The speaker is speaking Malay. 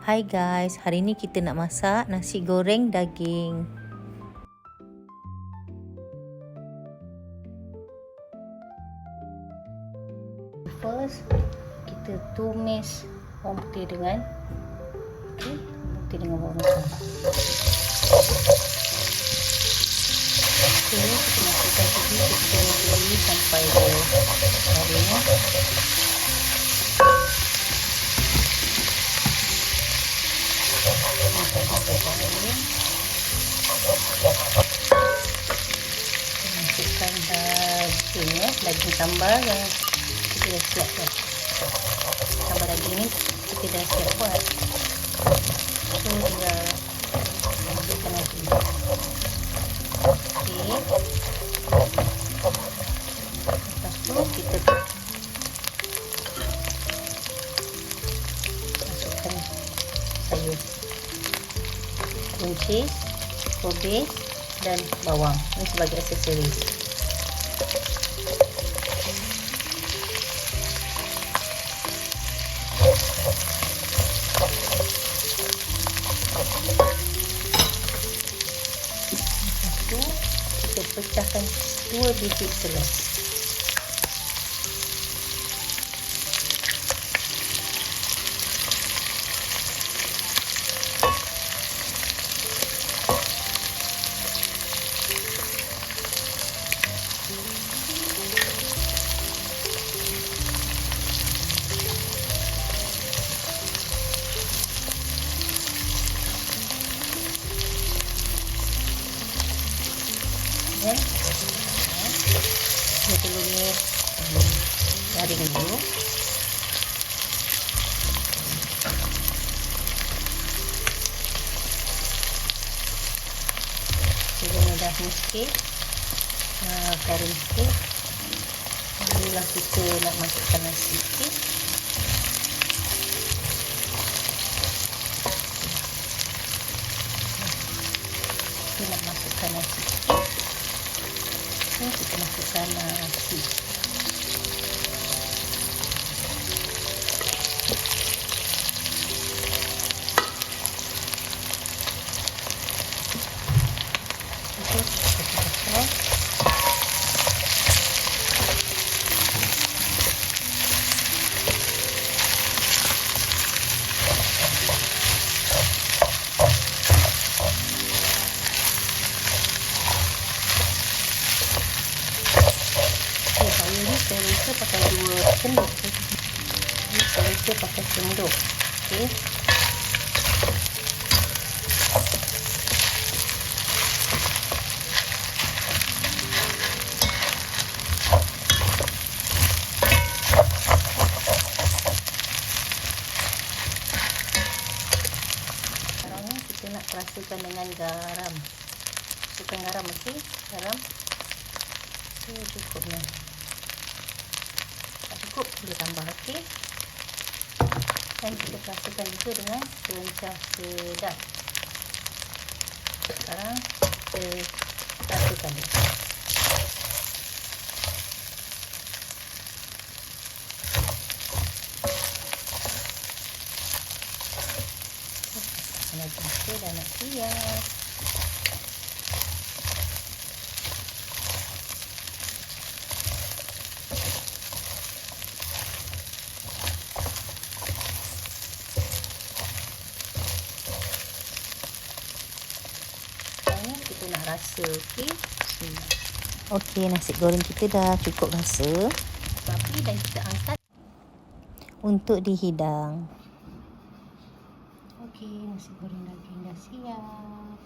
Hai guys, hari ni kita nak masak nasi goreng daging. First, kita tumis bawang putih dengan bawang merah. Kita masukkan sedikit dulu sampai dia garing. Masukkan daging tambal yang kita dah siap dah. Tambal daging ni kita dah siap buat. So tinggal masukkan lagi. Okey. Lepas tu kita masukkan sayur. Buncis, kobis dan bawang. Ini sebagai aksesoris. Lepas tu kita pecahkan 2 biji telur. Telur ni garing dulu. Telur ni dah sikit, garing sikit. Barulah kita nak masukkan nasi sikit. Kita nak masukkan nasi sikit. Kita masukkan nasi. Saya rasa pakai 2 sendok. Saya rasa pakai sendok. Okey. Sekarang ni kita nak rasakan dengan garam. Masukkan garam, okey? Garam. Cukupnya. Cukup, boleh tambah, okey. Dan kita rasakan juga dengan serencah sedap. Sekarang kita rasakan dia. Lagi kita dah nak siap. Kita nak rasa, okey. Okey, nasi goreng kita dah cukup rasa. Tapi dan kita angkat untuk dihidang. Okey, nasi goreng daging dah siap.